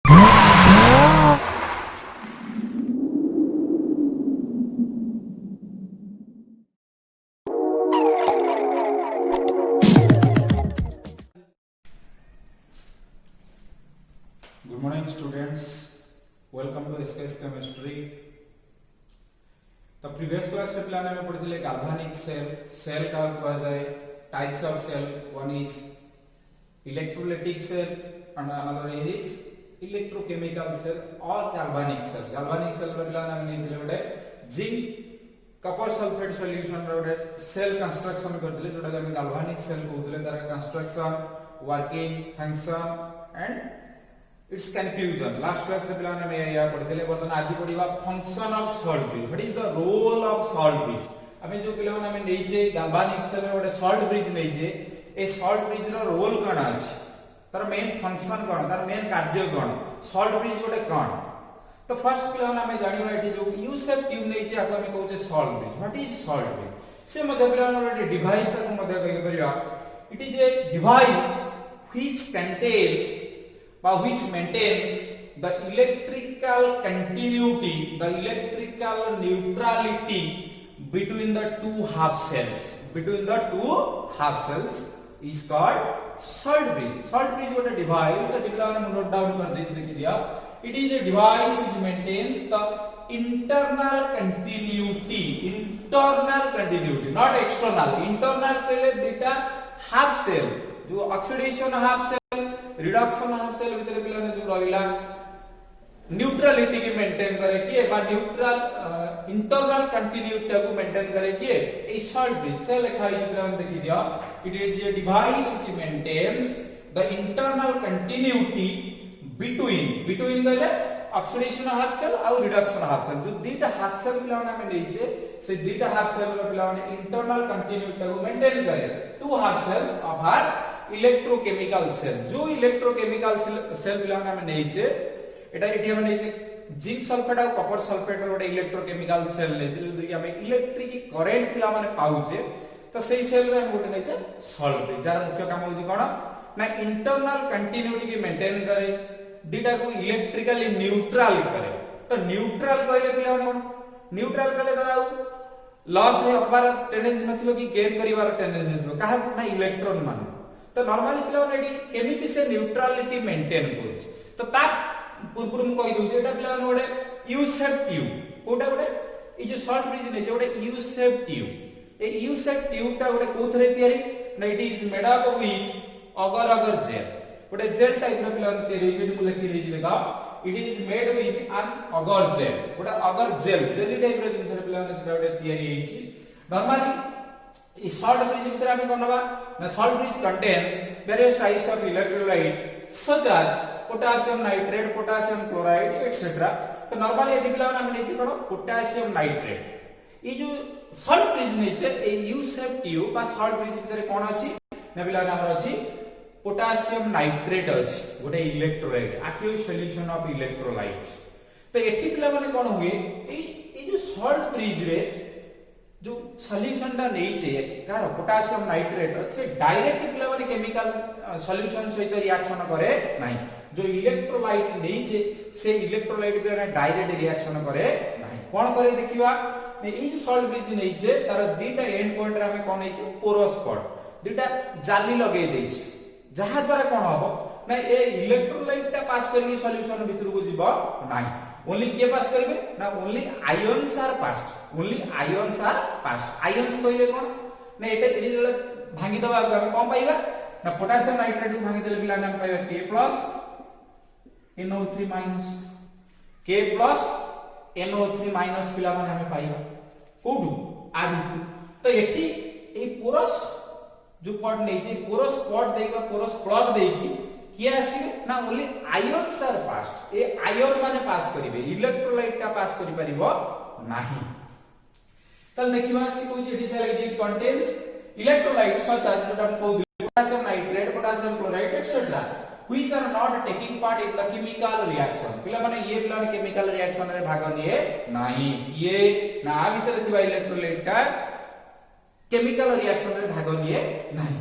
Good morning students, welcome to SKS'S chemistry. तो previous class में plan में पढ़ते galvanic cell का कहा जाए types of cell. One is electrolytic cell and another is electrochemical cell or galvanic cell. Galvanic cell में plan में नहीं दिले zinc copper sulfate solution रे cell construction करते जोटा हम galvanic cell कहते तार construction, working, function and its conclusion. Last class रे पिलाने में या पढ़ितले बर्तन आज पढ़िबा function of salt bridge. What is the role of salt bridge? हमें जो पिलाने में नैचे galvanic cell में गोटे salt bridge नैचे ए salt bridge रो रोल कोन अछि तार मेन फंक्शन कोन तार मेन कार्य कोन salt bridge गोटे कोन तो फर्स्ट पिलाने में जानिबा एठी जो यू शेप ट्यूब नैचे आको हम कहउचे salt bridge. What is salt bridge? से मध्य पिलाने गोटे डिवाइस ताको मध्य कहि परिया. It is a device which contains by which maintains the electrical continuity, the electrical neutrality between the two half cells. Between the two half cells is called salt bridge. Salt bridge what a device. So note down कर दीजिए देखिए दिया. It is a device which maintains the internal continuity. Internal continuity, not external. Internal के लिए डेटा half cell जो oxidation half cell reduction of cell भीतर पिलाने जो रहिला न्यूट्रलिटी के मेंटेन करे किए बा न्यूट्रल इंटरनल कंटिन्यूटी को मेंटेन करे किए ए सॉल्ट ब्रिज से लिखा है पिलाने देखि दिया. It is a device which maintains the internal continuity between the oxidation half cell और रिडक्शन हाफ सेल जो दीटा हाफ सेल पिलाने में नैचे से दीटा हाफ सेल पिलाने इंटरनल कंटिन्यूटी को मेंटेन करे to half cells of our electrochemical cell. जो इलेक्ट्रोकेमिकल सेल पिलाने में नैचे एटा एठी हम नैचे जिंक सल्फेट और कॉपर सल्फेट रो इलेक्ट्रोकेमिकल सेल नैचे जो कि हम इलेक्ट्रिक करंट पिला माने पाउचे तो सेही सेल रे हम गोटे नैचे सॉल्ट ब्रिज जार मुख्य काम होची कोन ना इंटरनल कंटिन्यूटी के मेंटेन करे डीटा को इलेक्ट्रिकली न्यूट्रल करे. तो न्यूट्रल कहले पिला कोन न्यूट्रल कहले दाऊ लॉस है हबार टेंडेंसी नथिलो कि गेन करिवार टेंडेंसी नथिलो काहे ना इलेक्ट्रॉन माने तो नॉर्मली पिला एडी केमिति से न्यूट्रलिटी मेंटेन करूछ. तो ता पूर्व में कहि दोछ एटा पिला ओडे यू शेप ट्यूब कोटा ओडे ई जो सॉल्ट ब्रिज ने जो ओडे यू शेप ट्यूब ए यू शेप ट्यूब ता ओडे कोथरे तयारी ना it is made up with agar gel ओडे जेल टाइप रो पिला तयारी जेडी को लिखि देछि देखा it is made with an agar gel ओडे अगर जेल जेली टाइप रो जिंस पिला ने सेटा ओडे तयारी हेछि. नॉर्मली इस सॉल्ट ब्रिज भीतर हम कोनबा ना salt bridge contains various types of electrolyte such as potassium nitrate, potassium chloride etcetera. तो नॉर्मली एठी पिला हम नेछि कोन पोटेशियम नाइट्रेट. ई जो सॉल्ट ब्रिज नेछि ए यू शेप ट्यूब बा सॉल्ट ब्रिज भीतर कोन अछि ना पिला हमर अछि पोटेशियम नाइट्रेट अछि गोटे electrolyte aqueous solution of electrolyte. तो एठी पिला माने कोन हुए ए जो सॉल्ट ब्रिज रे जो सॉल्यूशन टा नैचे कार पोटेशियम नाइट्रेट से डायरेक्ट पिला माने केमिकल सॉल्यूशन सहित रिएक्शन करे नाही. जो इलेक्ट्रोलाइट नैचे से इलेक्ट्रोलाइट पे डायरेक्ट रिएक्शन करे नाही. कोन करे देखिबा ए जो सॉल्ट ब्रिज नैचे तार दीटा एंड पॉइंट रे हमें कोन नैचे पोरस पॉट दीटा जाली लगे देछि जहा द्वारा कोन हबो ना ए इलेक्ट्रोलाइट टा पास करके सॉल्यूशन भीतर को जीवो नाही. ओनली के पास करबे ना only ions are passed. Only ions are passed. Ions कहले कोन ना एटा जले भांगी दबा हम कोन पाइबा ना पोटेशियम नाइट्रेट को भांगी देले पिला हम पाइबा K+ NO3- K+ NO3- पिला माने हम पाइबा कोडू आ बितु. तो एठी ए पोरस जो पॉट नै जे पोरस पॉट देबा पोरस प्लग देकी किया आसीबे ना ओनली आयन्स आर पास्ड. ए आयन माने पास करिवे इलेक्ट्रोलाइट का पास करि परिबो नाही. तल देखिबा सी कोइ एडी से लगे it contains electrolyte such as जोटा हम कहू potassium nitrate, potassium chloride etcetera which are not taking part in the chemical reaction. पिला माने ये पिला केमिकल रिएक्शन रे भाग निए नाही. ये ना भीतर थिबा इलेक्ट्रोलाइट का केमिकल रिएक्शन रे भाग निए नाही.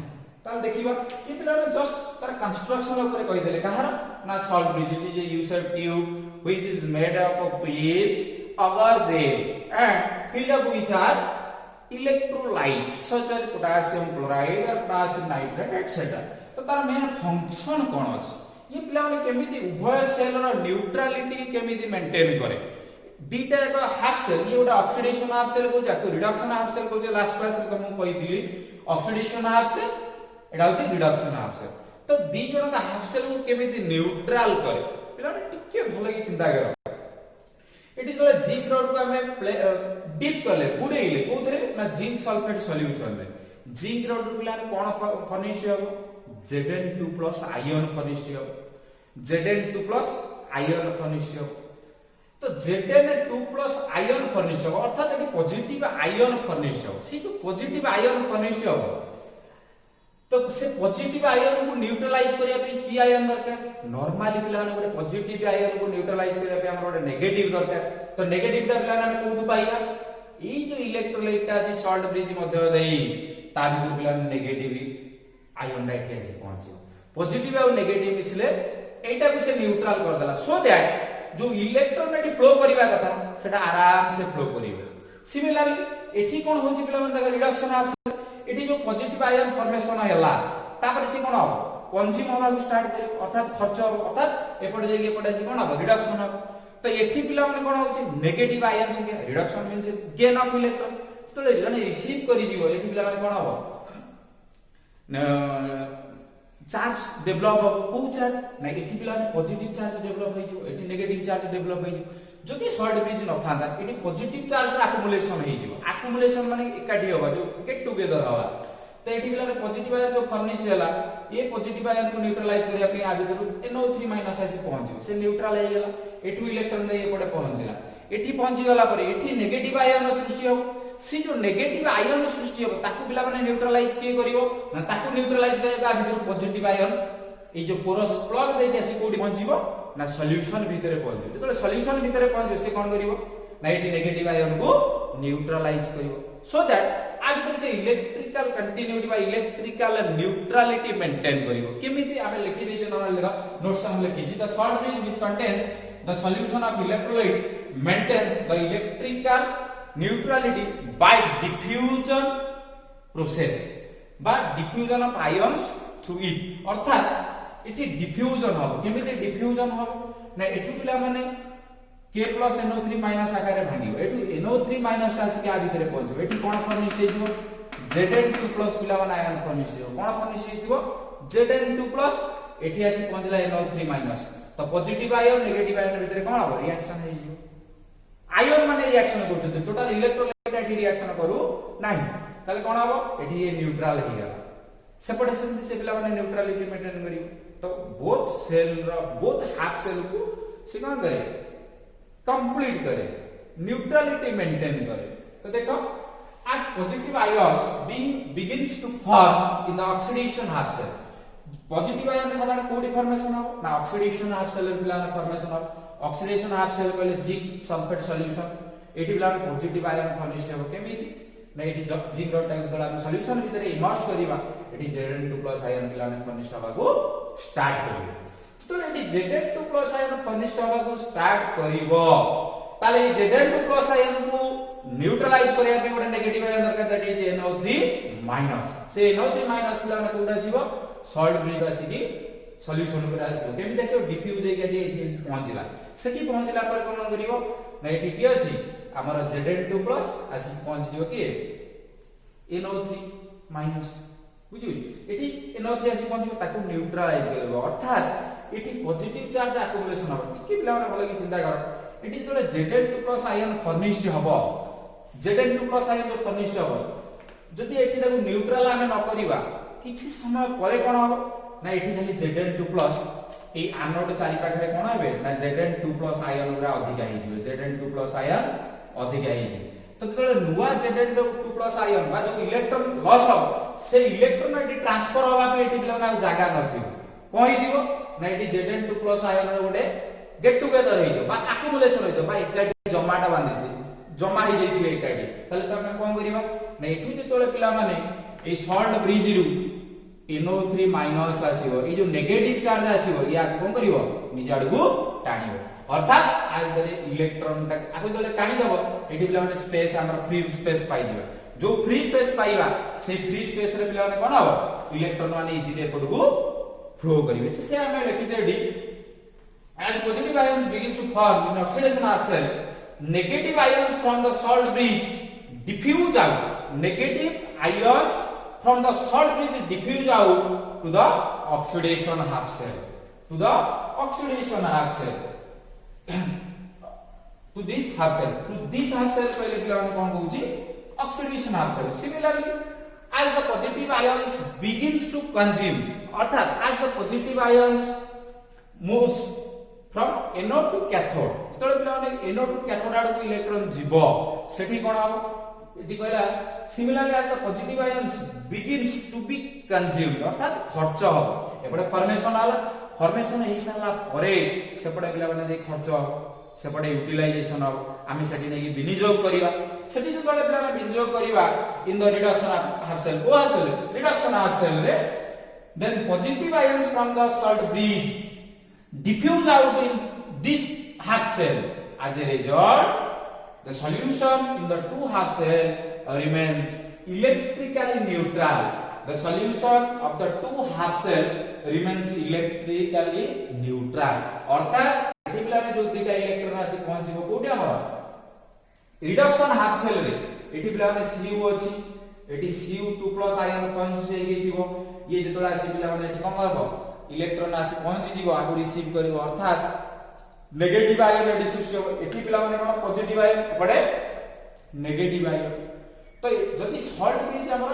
ताल देखिबा ये पिला जस्ट तार कंस्ट्रक्शन ऊपर कहि देले कहार ना salt bridge it is a used tube which is made up of pitch agar gel and filled up with are electrolytes such as potassium chloride or potassium nitrate etc. तो तार main function कोन अछि ये पिला माने केमिति उभय cell row neutrality केमिति maintain करे दीटा एक हाफ सेल ये गोटा ऑक्सीडेशन हाफ सेल को जाको रिडक्शन हाफ सेल को जे लास्ट क्लास रे हम कहि दिली ऑक्सीडेशन हाफ सेल एडा होची रिडक्शन हाफ सेल तो दी जण का हाफ सेल को केमिति न्यूट्रल करे पिला माने टिके भलो की चिंता करो इट इज जिंक रॉड को हमें डिप करले बुडेइले कोथरे ना जिंक सल्फेट सॉल्यूशन में जिंक रॉड को पिला कोन फर्निश्ड हो Zn2+ आयन फर्निश्ड हो Zn2+ आयन फर्निश्ड हो तो Zn2+ आयन फर्निश्ड हो अर्थात एटी पॉजिटिव आयन फर्निश्ड हो सी जो पॉजिटिव आयन फर्निश्ड हो तो से पॉजिटिव आयन को न्यूट्रलाइज करिया पे की आयन दरकार नॉर्मली पिला ने गोटे पॉजिटिव आयन को न्यूट्रलाइज करिया पे हमर गोटे नेगेटिव दरकार तो नेगेटिव टा पिला ने कोठु पाइला ई जो इलेक्ट्रोलाइट ता अछि सॉल्ट ब्रिज मध्य देई ता भीतर पिला नेगेटिव आयन टा के आसी पहुंची पॉजिटिव और नेगेटिव मिसले एटा को से न्यूट्रल कर देला सो दैट जो इलेक्ट्रॉन एटी फ्लो करिवा कथा सेटा आराम से फ्लो करिवो सिमिलरली एठी कोन होची पिला मन रिडक्शन ऑफ एटी जो पॉजिटिव आयन फॉर्मेशन हैला तापर से कोन हो कंज्यूम होबा को स्टार्ट करे अर्थात खर्च हो अर्थात एपटे जे एपटे से कोन हो रिडक्शन हो तो एठी पिला माने कोन होची नेगेटिव आयन से reduction means gain of electron तो जने रिसीव करि जीवो एठी पिला माने कोन हो चार्ज डेवलप हो को चार्ज ना एठी पिला माने पॉजिटिव चार्ज डेवलप होई जीवो एठी नेगेटिव चार्ज डेवलप होई जीवो जदि सॉल्ट ब्रिज न थांदा एटी पॉजिटिव चार्ज अक्युमुलेशन हे जीवो अक्युमुलेशन माने एकाठी होबा जो गेट टुगेदर होबा तो एटी पिला पॉजिटिव आयन जो फर्निश हैला ये पॉजिटिव आयन को न्यूट्रलाइज करिया पे आ भीतर NO3- आसी पहुंची से न्यूट्रल हे गेला एठु इलेक्ट्रॉन दे एपटे पहुंचला एठी पहुंची गला पर एठी नेगेटिव आयन सृष्टि हो सी जो नेगेटिव आयन सृष्टि हो ताकू पिला माने न्यूट्रलाइज के करिवो ना ताकू न्यूट्रलाइज करिया आ भीतर पॉजिटिव आयन ए जो पोरस प्लग देके आसी कोडी पहुंचीबो ना सॉल्यूशन भीतर पहुंचो जतले सॉल्यूशन भीतर पहुंचो से कोन करिवो ना एटी नेगेटिव आयन को न्यूट्रलाइज करिवो सो दैट आ भीतर से इलेक्ट्रिकल कंटिन्यूटी बा इलेक्ट्रिकल न्यूट्रलिटी मेंटेन करिवो केमिति आमे लिखि दै छ नॉर्मल देखा नोट्स हम लिखि छी the salt bridge which contains the solution of electrolyte maintains the electrical neutrality by diffusion process बा diffusion of ions through it अर्थात इति डिफ्यूजन हो केमिति डिफ्यूजन हो ना एठु पिला माने K plus NO3- आकार रे भांगियो एठु NO3- टा से आ भीतर पहुंचो एठु कोन फर्निश हेजो Zn2+ पिला माने आयन फर्निश हेजो कोन फर्निश हेजो Zn2+ एठी आसी पहुंचला NO3- तो पॉजिटिव आयन नेगेटिव आयन भीतर कोन हो रिएक्शन हेजो आयन माने रिएक्शन करछन टोटल इलेक्ट्रोलाइट एठी रिएक्शन करू नाही ताले कोन हो एठी ये न्यूट्रल हे गला सेपटे से पिला माने न्यूट्रलिटी मेंटेन करियो तो both cell row both half cell को से कोन करे कंप्लीट करे न्यूट्रलिटी मेंटेन करे तो देखो आज positive ions begins to form in the oxidation half cell positive ion साधारण कोडी फॉर्मेशन हो ना ऑक्सीडेशन हाफ सेल पिला फॉर्मेशन हो ऑक्सीडेशन हाफ सेल पहले जिंक सल्फेट सॉल्यूशन एटी पिला पॉजिटिव आयन फॉर्मिस्ट हो केमिति ना एटी जिंक रॉड टाइप दला सॉल्यूशन भीतर इमर्स करिवा एटी Zn2+ आयन पिला फॉर्मिस्ट हवा को स्टार्ट करियो तो एटी Zn2+ आयन फर्निश्ड होबा को स्टार्ट करिवो ताले Zn2+ आयन को न्यूट्रलाइज करिया पे गोटे नेगेटिव आयन दरकार दैट इज NO3- से NO3- पिला ने कोडा आसीबो सॉल्ट ब्रिज आसीकी सॉल्यूशन पर आसीबो केमिति आसीबो डिफ्यूज हेके एठी पहुंचला सेठी पहुंचला पर कोन करिवो ना एठी की अछि हमर Zn2+ आसी पहुंच जिवो की NO3- बुझियो एठी NO3 आसी पहुंचबो ताको न्यूट्रलाइज करबो अर्थात एठी पॉजिटिव चार्ज अक्युमुलेशन हो कि पिला माने भलो की चिंता कर एठी तोरे Zn2+ आयन फर्निश्ड हबो Zn2+ आयन जो फर्निश्ड हबो जदि एठी ताको न्यूट्रल आमे न करिवा किछि समय परे कोन हबो ना एठी खाली Zn2+ ए एनोड चारि पाखरे कोन हेबे ना Zn2+ आयन गुरा अधिक आइ जिवे Zn2+ आयन अधिक आइ जिवे तो तोरे नुवा Zn2+ आयन बा जो इलेक्ट्रॉन लॉस हो से इलेक्ट्रॉन एठी ट्रांसफर होबा पे एठी पिला ना जागा नथिबो कोइ दिबो ना एठी Zn2+ आयन रो गोटे गेट टुगेदर हेइतो बा अक्युमुलेशन हेइतो बा एकाडी जमाटा बांधिते जमा हे जैतिबे एकाडी तले त हम कोन करिबा ना एठु जे तोले पिला माने ए सॉल्ट ब्रिज रु NO3 माइनस आसीबो ए जो नेगेटिव चार्ज आसीबो या कोन करिवो निज आडू टाणिबो अर्थात आज दरे इलेक्ट्रॉन टा आगो जले टाणी दबो एठी पिला माने स्पेस हमर फ्री स्पेस पाई दिबो जो फ्री स्पेस पाइबा से फ्री स्पेस रे पिला माने कोन हो इलेक्ट्रॉन माने इजीली एपडू फ्लो करिवे से हमें लिखि जे D as positive ions begin to form in oxidation of cell negative ions from the salt bridge diffuse out negative ions from the salt bridge diffuse out to the oxidation half cell to the oxidation half cell to this half cell पहले पिला माने कोन कहूची oxidation half cell similarly as the positive ions begins to consume अर्थात as the positive ions moves from anode to cathode जतले पिला माने anode to cathode आडू electron जीवो सेठी कोन हो eighty कहला similarly as the positive ions begins to be consumed अर्थात खर्च हो एपडे फॉर्मेशन हे साला परे सेपडे पिला माने जे खर्च हो सेपडे यूटिलाइजेशन हो आमी सेठी नेकी विनियोग करिवा सेठी जतले पिला माने विनियोग करिवा in the reduction of half cell को half cell reduction half cell रे then positive ions from the salt bridge diffuse out in this half cell as a result the solution in the two half cell remains electrically neutral the solution of the two half cell remains electrically neutral अर्थात एटिपिला रे जो दुटा electron आसी पहुंचीबो कोठी हमर reduction half cell रे एटिपिला में Cu अछि एटी Cu2+ आयन पहुंच जेगी थिबो ये जेतोला आसी पिला माने एटी कम करबो इलेक्ट्रॉन आसी पहुंची जीवो आगु रिसीव करिवो अर्थात नेगेटिव आयन डिसोसिएट एठी पिला माने कोन पॉजिटिव आयन पडे नेगेटिव आयन तो जदि सॉल्ट ब्रिज हमर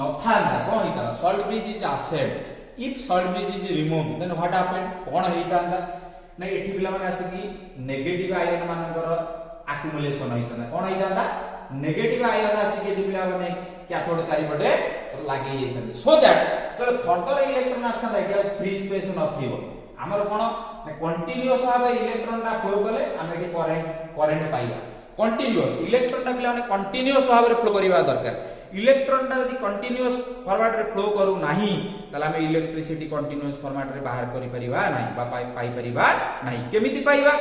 नथांदा कोन हिता salt bridge is absent if salt bridge is removed then what happened कोन हितांदा नै एठी पिला माने आसी कि नेगेटिव आयन मानकर अक्युमुलेशन हितांदा कोन हितांदा नेगेटिव आयन आसी के पिला माने कैथोड चारि पटे लागि हितांदा सो दैट तो फर्दर इलेक्ट्रॉन आस्ता एटा फ्री स्पेस नथिबो हमर कोन कंटीन्यूअस भाबे इलेक्ट्रॉन टा फ्लो कले हम एटी करंट पाइबा कंटीन्यूअस इलेक्ट्रॉन टा पिला माने कंटीन्यूअस भाबे फ्लो करिवा दरकार इलेक्ट्रॉन टा यदि कंटीन्यूअस फॉर्मेट रे फ्लो करू नाही तला हम इलेक्ट्रिसिटी कंटीन्यूअस फॉर्मेट रे बाहर करि परिबा नाही बा पाई परिबा नाही केमिति पाइबा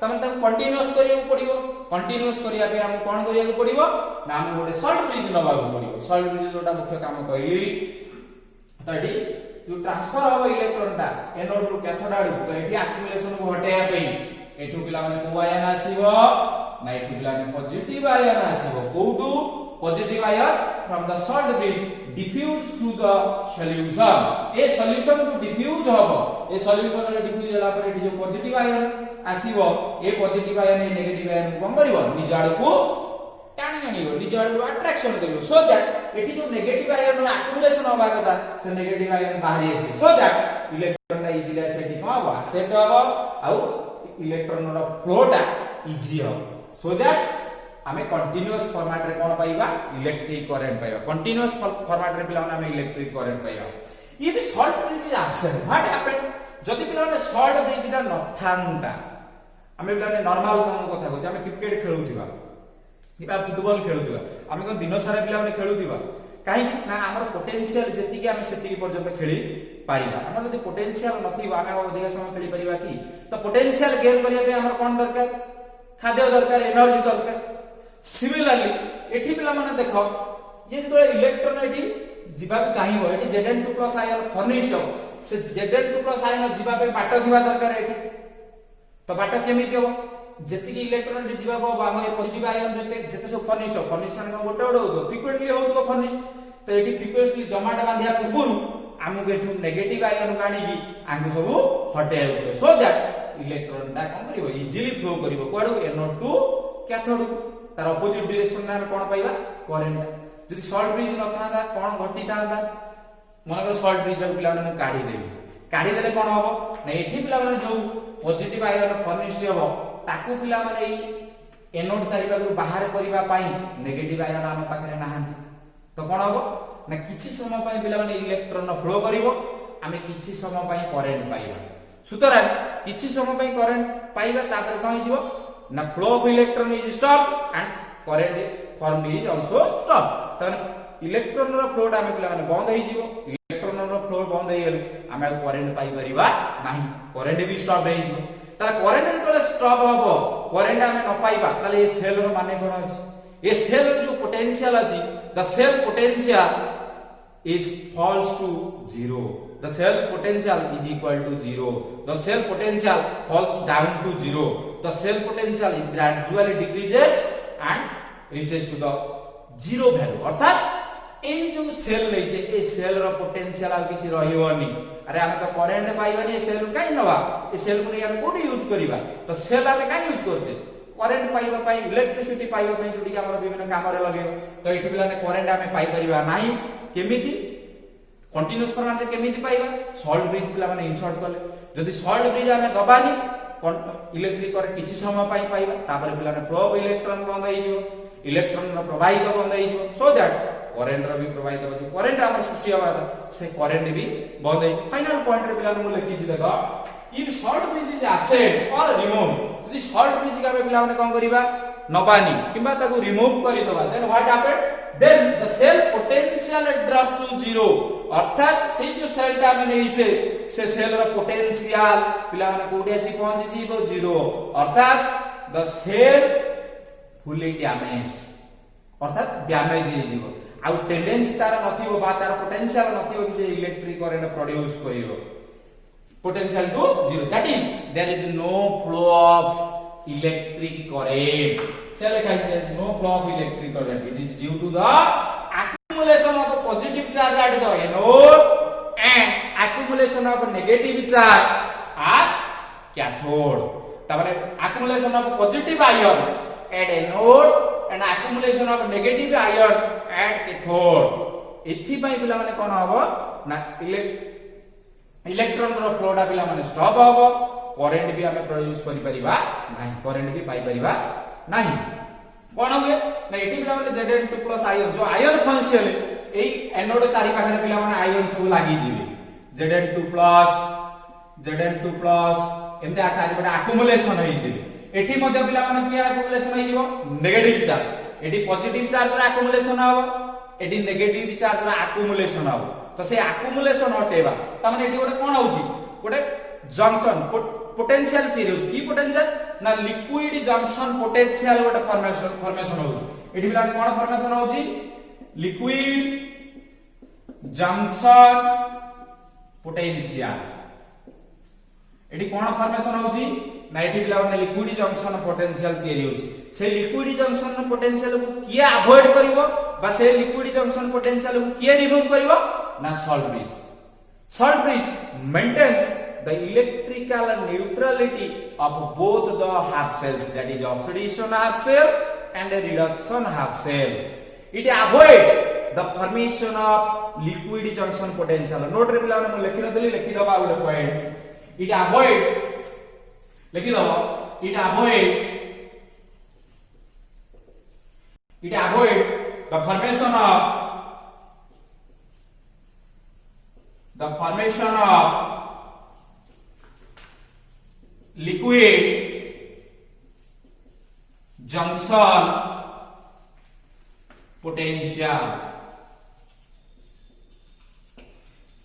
तमन ता कंटीन्यूअस करिया पड़िबो कंटीन्यूअस करिया पे हम कोन करिया पड़िबो ना हम गोटे सॉल्ट ब्रिज नबागु पड़िबो सॉल्ट ब्रिज जोटा मुख्य काम कहली तडी जो ट्रांसफर हो इलेक्ट्रॉन ता एनोड रु कैथोड आडू तो एठी एक्युमुलेशन को हटेया पे एठु पिला माने को आयन आसीबो ना एठु पिला माने पॉजिटिव आयन आसीबो कोउटू positive ion from the salt bridge diffuse through the solution ए सॉल्यूशन को डिफ्यूज होबो ए सॉल्यूशन रे डिफ्यूज होला पर एठी जो पॉजिटिव आयन आसीबो ए पॉजिटिव आयन ए नेगेटिव आयन को कम करिवो निज आडू को टाणी आनिवो निज आडू अट्रैक्शन करिवो सो दैट एठी जो नेगेटिव आयन रो एक्युमुलेशन होबा कथा से नेगेटिव आयन बाहरी आसी सो दैट इलेक्ट्रॉन रा इजीली सेठी होबो सेट होबो आउ इलेक्ट्रॉन रो फ्लो टा इजी हो सो दैट हमें कंटीन्यूअस फॉर्मेट रे कोन पाइबा इलेक्ट्रिक करंट पाइबा कंटीन्यूअस फॉर्मेट रे पिला हमें इलेक्ट्रिक करंट पाइबा ये भी salt bridge is absent what happened जदि पिला सॉल्ट ब्रिज टा नथांता हमें पिला नॉर्मल कथा कहू हमें क्रिकेट खेलुथिबा किबा फुटबॉल खेलुथिबा हमें कोन दिन सारा पिला खेलुथिबा काहे ना हमर पोटेंशियल जेति के हमें सेति पर्यंत खेली पारिबा हमर जदि पोटेंशियल नथिबा हमें अधिक समय खेली परिबा कि तो पोटेंशियल गेन करिया पे हमर कोन दरकार खाद्य दरकार एनर्जी दरकार सिमिलरली एठी पिला माने देखो ये जो इलेक्ट्रॉन एठी जीवा चाहिबो एठी Zn2+ आयन फर्निश्ड हो से Zn2+ आयन जीवा पे बाट दिवा दरकार एठी तो बाट केमिति हो जेति की इलेक्ट्रॉन एठी जीवा को हम पॉजिटिव आयन जते सब फर्निश्ड माने गोटे गोटे हो फ्रीक्वेंटली होतो फर्निश्ड तो एठी फ्रीक्वेंटली जमाटा बांधिया पूर्वरु आमु एठु नेगेटिव आयन कानी की आंगु सब हटे सो दैट इलेक्ट्रॉन टा कोन करिवो इजीली फ्लो करिवो कोडू एनोड टू कैथोड तार ऑपोजिट डायरेक्शन में हम कोन पाइबा करंट जदि सॉल्ट ब्रिज न थांदा कोन घटी थांदा मनकर सॉल्ट ब्रिज रे पिला माने काढी देले कोन होबो ना एठी पिला माने जो पॉजिटिव आयन फर्निश्ड होबो ताकू पिला माने ई एनोड चारि पाखु बाहर करिबा पाई नेगेटिव आयन हम पाखरे नाहांती तो कोन होबो ना किछि समय पाई पिला माने इलेक्ट्रॉन फ्लो करिवो हमें किछि समय पाई करंट पाइबा सुतरा किछि समय पाई करंट पाइबा तापर कोन हिजो ना flow of electron is stop and current form is also stop तने इलेक्ट्रॉन रो फ्लो टा हम पिला माने बंद होई जीवो इलेक्ट्रॉन ହେଇଗଲେ ଆମେ କରେଣ୍ଟ ପାଇ परिबा नाही करेंट भी स्टॉप हो जिवो ता करेंट जेतले स्टॉप हबो करेंट आमे न पाइबा ताले ए सेल रो माने कोन अछि ए सेल जो पोटेंशियल अछि the cell potential is falls to 0 the cell potential is equal to 0 the cell potential falls down to 0 the cell potential is gradually decreases and reaches to the zero value अर्थात ए जो cell लेजे ए cell row potential आ किछि रहिबोनी अरे हम तो current पाइबानी ए cell काई नबा ए cell को हम कोडी यूज करिबा तो सेल हम काई यूज करते करंट पाइबा पई इलेक्ट्रिसिटी पाइबा पई जोडी के हमर विभिन्न काम रे लगे तो एठी बिलाने करंट हम पाइ परिबा नाही केमिति कंटीन्यूअस फॉर्मेट रे केमिति पाइबा सॉल्ट ब्रिज पिला माने इंसर्ट करले जदि सॉल्ट ब्रिज हम दबानी इलेक्ट्रिक करंट किछि समय पाइ पाइबा तापर पिलाने फ्लो ऑफ इलेक्ट्रॉन बंद होई जिवो इलेक्ट्रॉन रो प्रवाहित बंद होई जिवो सो दैट करंट रो भी प्रवाहित हो जो करंट हमर सृष्टि हवा से करंट भी बंद होई फाइनल पॉइंट रे पिलाने मु लिखि छि देखो if salt bridge is absent और रिमूव यदि सॉल्ट ब्रिज का पिला माने कोन करिबा नबानी किबा ताको रिमूव करि दबा then what happened then the cell potential drops to 0 अर्थात से जो सेल ता में नहीं छे से सेल रो पोटेंशियल पिला माने कोडी आसी पहुंची जीवो 0 अर्थात the cell fully damaged अर्थात डैमेज हे जीवो आ टेंडेंसी तार नथिबो बा तार पोटेंशियल नथिबो कि से इलेक्ट्रिक करंट प्रोड्यूस करिवो potential to 0 that is there is no flow of electric current cell has no flow of electric current it is due to the accumulation of positive charge at the anode and accumulation of negative charge at cathode तबरे accumulation of positive ion at anode and accumulation of negative ion at cathode एथि पई पिला माने कोन हबो ना electron रो flow डा पिला माने stop हबो करंट भी हमें प्रोड्यूस करि परिबा नाही करंट भी पाई परिबा नाही कोन हुए ना एटी पिला माने Zn2+ आयन जो आयन फंक्शन एई एनोड चारि पाखरे पिला माने आयन सब लागि जिवे Zn2+ एमते आ चारि बडा एक्युमुलेशन होई जिवे एटी मध्ये पिला माने कि एक्युमुलेशन होई जिवो negative charge eighty positive charge रा एक्युमुलेशन हबो एटी नेगेटिव चार्ज रा एक्युमुलेशन हबो तो से एक्युमुलेशन हटेबा त माने एटी गोटे कोन होउची गोटे जंक्शन पोटेंशियल थ्योरी होउची की पोटेंशियल ना लिक्विड जंक्शन पोटेंशियल गोटे फॉर्मेशन होउची एटी बिला कोन फॉर्मेशन होउची लिक्विड जंक्शन पोटेंशियल एटी कोन फॉर्मेशन होउची ना एटी बिला ने लिक्विड जंक्शन पोटेंशियल थ्योरी होउची से लिक्विड जंक्शन पोटेंशियल को किए अवॉइड करिवो बा से लिक्विड जंक्शन पोटेंशियल को किए रिमूव करिवो ना salt bridge maintains the electrical neutrality of both the half cells that is oxidation half cell and the reduction half cell it avoids the formation of liquid junction potential note रे पिला ने लिखि नदली लिखि दबा गोटे point it avoids लिखि दबा it avoids the formation of liquid junction potential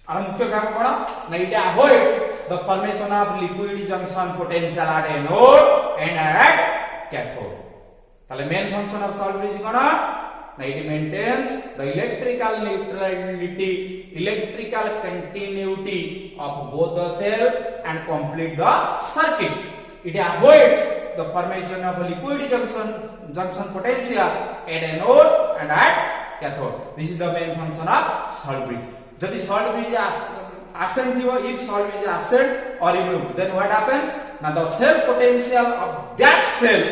और मुख्य काम कोन ना it avoids the formation of liquid junction potential at anode and at cathode ताले main function of salt bridge कोन ना it maintains the electrical neutrality electrical continuity of both the cell and complete the circuit it avoids the formation of liquid junction potential at anode and at cathode this is the main function of salt bridge jodi salt bridge absent thibo if salt bridge is absent or removed then what happens now the cell potential of that cell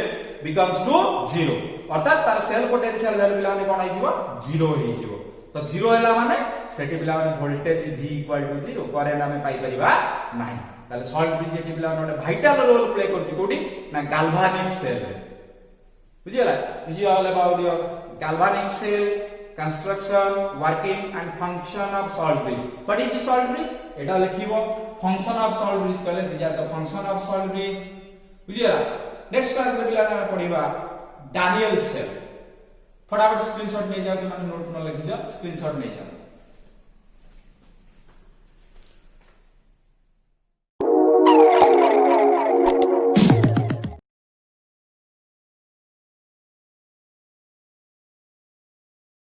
becomes to 0 अर्थात तार cell potential value पिला माने कोन आइजिवो 0 होई जिवो तो 0 हैला माने सेठी पिला माने वोल्टेज V = 0 करंट हमें पाई परिबा नाही ताले सॉल्ट ब्रिज एठी पिला माने वाइटल रोल प्ले करछि कोडी ना गैल्वानिक सेल बुझियला this is all about your galvanic cell construction working and function of salt bridge what is salt bridge एटा लिखिबो फंक्शन ऑफ सॉल्ट ब्रिज कहले this are the function of salt bridge बुझियला next class रे पिला माने पढिबा Daniel cell फटाफट screenshot ले जाओ जो मैंने नोट में लिखी जा स्क्रीनशॉट ले जाओ